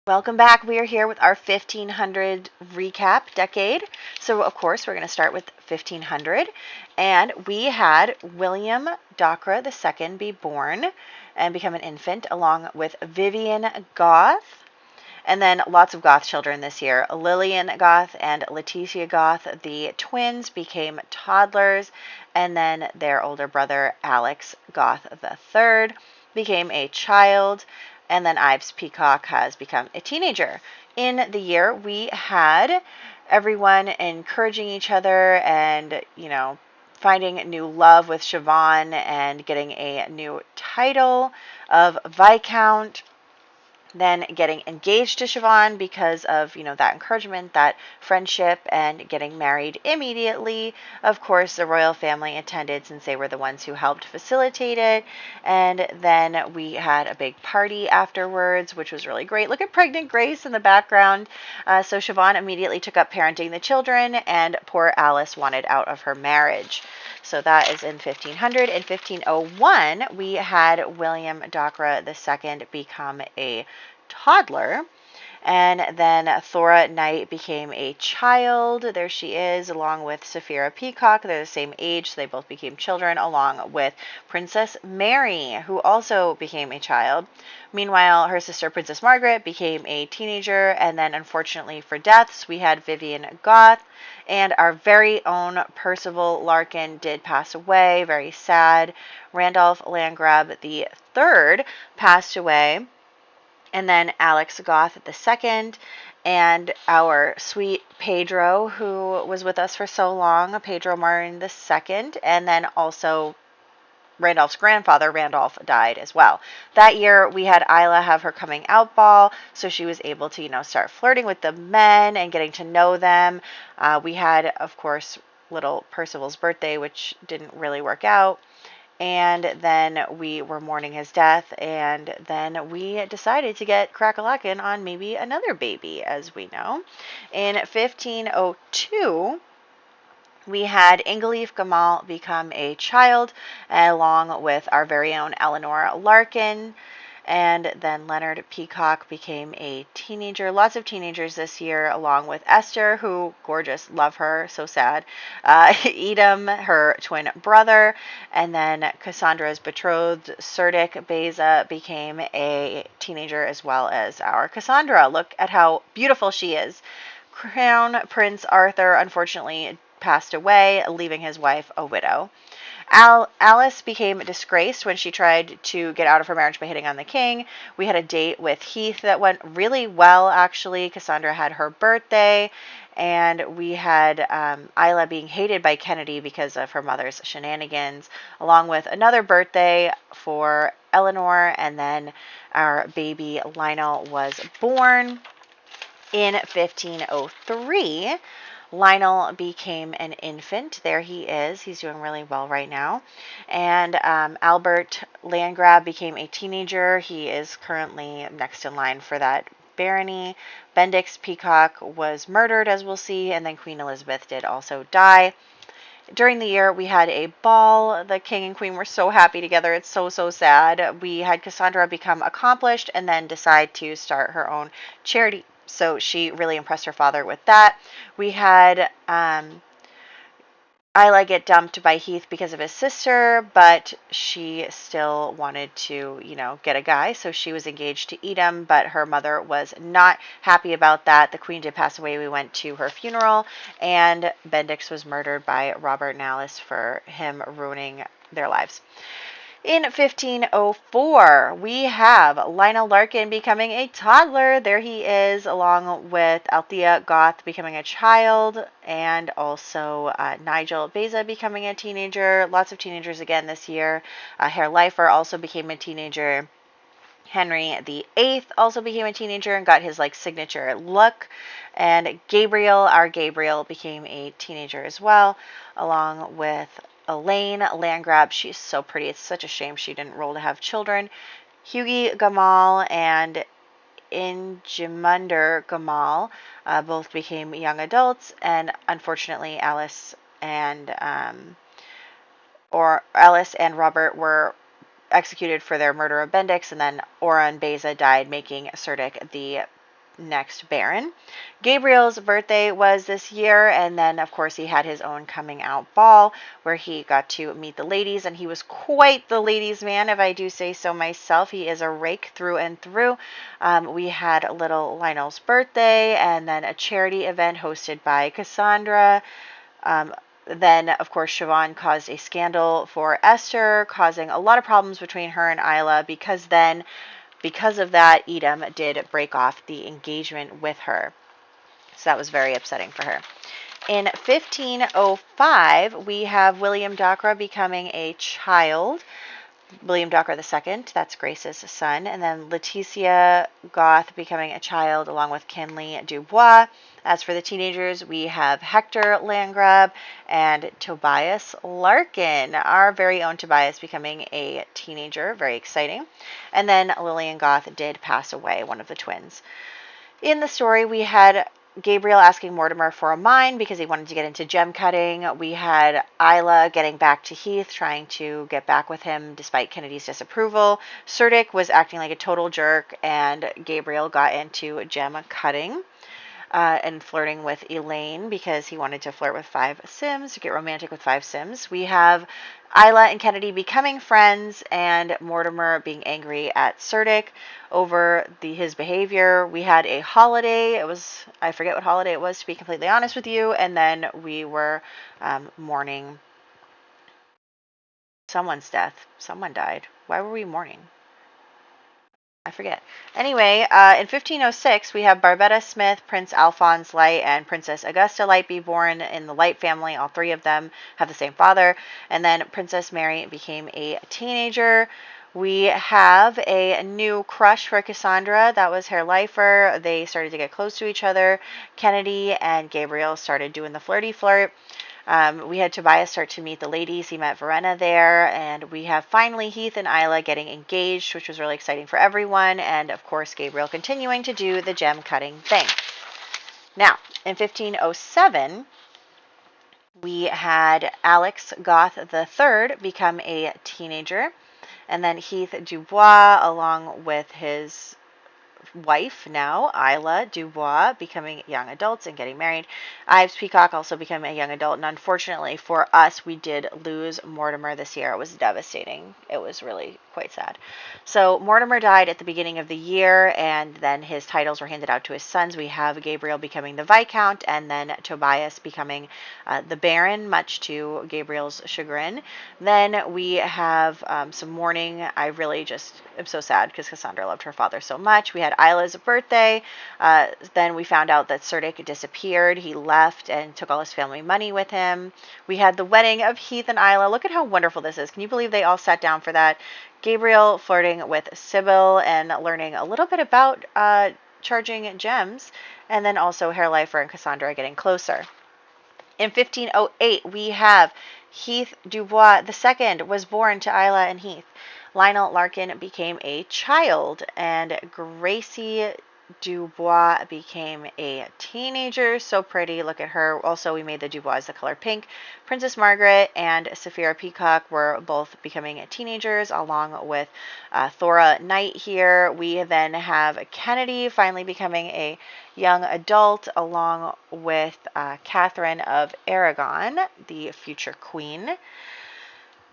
Welcome back. We are here with our 1500 recap decade. So, of course, we're going to start with 1500. And we had William Docra II be born and become an infant, along with Vivian Goth. And then lots of Goth children this year. Lillian Goth and Letitia Goth, the twins, became toddlers. And then their older brother, Alex Goth III, became a child. And then Ives Peacock has become a teenager. In the year, we had everyone encouraging each other and, finding new love with Siobhan and getting a new title of Viscount, then getting engaged to Siobhan because of, that encouragement, that friendship, and getting married immediately. Of course, the royal family attended since they were the ones who helped facilitate it. And then we had a big party afterwards, which was really great. Look at pregnant Grace in the background. So Siobhan immediately took up parenting the children, and poor Alice wanted out of her marriage. So that is in 1500. In 1501, we had William Docra II become a toddler. And then Thora Knight became a child. There she is, along with Sapphira Peacock. They're the same age, so they both became children, along with Princess Mary, who also became a child. Meanwhile, her sister Princess Margaret became a teenager. And then, unfortunately for deaths, we had Vivian Goth. And our very own Percival Larkin did pass away. Very sad. Randolph Landgrab III passed away. And then Alex Goth II, and our sweet Pedro, who was with us for so long, Pedro Martin II, and then also Randolph's grandfather, Randolph, died as well. That year, we had Isla have her coming out ball, so she was able to, start flirting with the men and getting to know them. We had, of course, little Percival's birthday, which didn't really work out. And then we were mourning his death, and then we decided to get Crackalakin on maybe another baby, as we know. In 1502, we had Ingalief Gamal become a child, along with our very own Eleanor Larkin. And then Leonard Peacock became a teenager. Lots of teenagers this year, along with Esther, who, gorgeous, love her, so sad. Edom, her twin brother. And then Cassandra's betrothed, Cerdic Beza, became a teenager, as well as our Cassandra. Look at how beautiful she is. Crown Prince Arthur, unfortunately, passed away, leaving his wife a widow. Alice became disgraced when she tried to get out of her marriage by hitting on the king. We had a date with Heath that went really well, actually. Cassandra had her birthday, and we had Isla being hated by Kennedy because of her mother's shenanigans, along with another birthday for Eleanor, and then our baby Lionel was born. In 1503, Lionel became an infant. There he is. He's doing really well right now. And Albert Landgrab became a teenager. He is currently next in line for that barony. Bendix Peacock was murdered, as we'll see, and then Queen Elizabeth did also die. During the year, we had a ball. The king and queen were so happy together. It's so, so sad. We had Cassandra become accomplished and then decide to start her own charity. So she really impressed her father with that. We had Isla get dumped by Heath because of his sister, but she still wanted to, get a guy. So she was engaged to Edom, but her mother was not happy about that. The queen did pass away. We went to her funeral, and Bendix was murdered by Robert and Alice for him ruining their lives. In 1504, we have Lionel Larkin becoming a toddler. There he is, along with Althea Goth becoming a child, and also Nigel Beza becoming a teenager. Lots of teenagers again this year. Herr Leifer also became a teenager. Henry VIII also became a teenager and got his signature look. And Gabriel, our Gabriel, became a teenager as well, along with Elaine Landgrab. She's so pretty. It's such a shame she didn't roll to have children. Hughie Gamal and Ingemunder Gamal both became young adults, and unfortunately Alice and Robert were executed for their murder of Bendix, and then Oran Beza died, making Cerdic the next Baron. Gabriel's birthday was this year, and then of course he had his own coming out ball where he got to meet the ladies, and he was quite the ladies' man, if I do say so myself. He is a rake through and through. We had little Lionel's birthday, and then a charity event hosted by Cassandra. Then, of course, Siobhan caused a scandal for Esther, causing a lot of problems between her and Isla, because of that, Edom did break off the engagement with her. So that was very upsetting for her. In 1505, we have William Dockwra becoming a child. William Dockwra II, that's Grace's son, and then Letitia Goth becoming a child along with Kinley Dubois. As for the teenagers, we have Hector Landgrab and Tobias Larkin, our very own Tobias becoming a teenager, very exciting. And then Lillian Goth did pass away, one of the twins. In the story, we had Gabriel asking Mortimer for a mine because he wanted to get into gem cutting. We had Isla getting back to Heath, trying to get back with him despite Kennedy's disapproval. Cerdic was acting like a total jerk, and Gabriel got into gem cutting. And flirting with Elaine because he wanted to flirt with Five Sims, to get romantic with Five Sims. We have Isla and Kennedy becoming friends, and Mortimer being angry at Cerdic over his behavior. We had a holiday. I forget what holiday it was, to be completely honest with you. And then we were mourning someone's death. Someone died. Why were we mourning? I forget. Anyway, in 1506, we have Barbetta Smith, Prince Alphonse Light, and Princess Augusta Light be born in the Light family. All three of them have the same father. And then Princess Mary became a teenager. We have a new crush for Cassandra. That was Herr Leifer. They started to get close to each other. Kennedy and Gabriel started doing the flirty flirt. We had Tobias start to meet the ladies. He met Verena there. And we have finally Heath and Isla getting engaged, which was really exciting for everyone. And, of course, Gabriel continuing to do the gem cutting thing. Now, in 1507, we had Alex Goth III become a teenager. And then Heath Dubois, along with his wife now, Isla Dubois, becoming young adults and getting married. Ives Peacock also became a young adult, and unfortunately for us, we did lose Mortimer this year. It was devastating. It was really quite sad. So Mortimer died at the beginning of the year, and then his titles were handed out to his sons. We have Gabriel becoming the Viscount, and then Tobias becoming the Baron, much to Gabriel's chagrin. Then we have some mourning. I really just am so sad because Cassandra loved her father so much. We had Isla's birthday. Then we found out that Cerdic disappeared. He left and took all his family money with him. We had the wedding of Heath and Isla. Look at how wonderful this is. Can you believe they all sat down for that? Gabriel flirting with Sybil and learning a little bit about charging gems. And then also Herr Leifer and Cassandra getting closer. In 1508, we have Heath Dubois II was born to Isla and Heath. Lionel Larkin became a child, and Gracie Dubois became a teenager. So pretty. Look at her. Also, we made the Dubois the color pink. Princess Margaret and Saphira Peacock were both becoming teenagers, along with Thora Knight here. We then have Kennedy finally becoming a young adult, along with Catherine of Aragon, the future queen.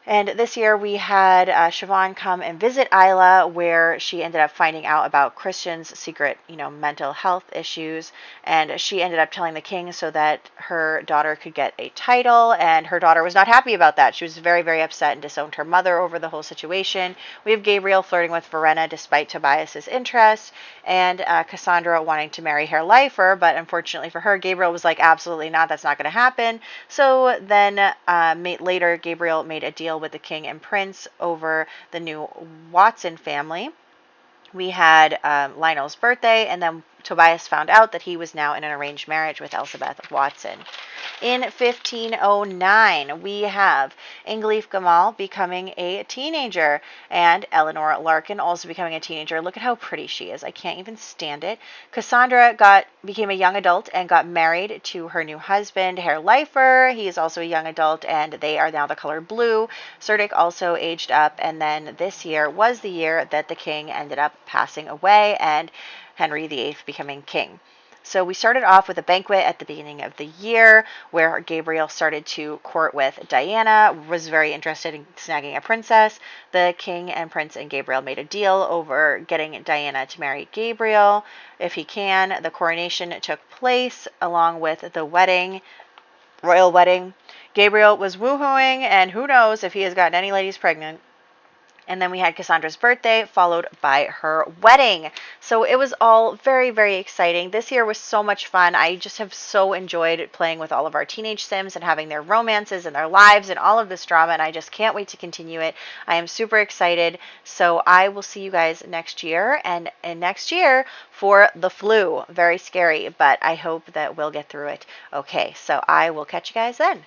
And this year we had Siobhan come and visit Isla, where she ended up finding out about Christian's secret, mental health issues. And she ended up telling the king so that her daughter could get a title. And her daughter was not happy about that. She was very, very upset and disowned her mother over the whole situation. We have Gabriel flirting with Verena despite Tobias's interest. And Cassandra wanting to marry Herr Leifer. But unfortunately for her, Gabriel was like, absolutely not. That's not going to happen. So then later, Gabriel made a deal with the king and prince over the new Watson family. We had Lionel's birthday, and then Tobias found out that he was now in an arranged marriage with Elizabeth Watson. In 1509, we have Ingleaf Gamal becoming a teenager, and Eleanor Larkin also becoming a teenager. Look at how pretty she is. I can't even stand it. Cassandra became a young adult and got married to her new husband, Herr Leifer. He is also a young adult, and they are now the color blue. Cerdic also aged up, and then this year was the year that the king ended up passing away, and Henry VIII becoming king. So we started off with a banquet at the beginning of the year where Gabriel started to court with Diana, was very interested in snagging a princess. The king and prince and Gabriel made a deal over getting Diana to marry Gabriel if he can. The coronation took place along with the wedding, royal wedding. Gabriel was woohooing, and who knows if he has gotten any ladies pregnant. And then we had Cassandra's birthday, followed by her wedding. So it was all very, very exciting. This year was so much fun. I just have so enjoyed playing with all of our teenage Sims and having their romances and their lives and all of this drama. And I just can't wait to continue it. I am super excited. So I will see you guys next year. And next year for the flu. Very scary, but I hope that we'll get through it. Okay, so I will catch you guys then.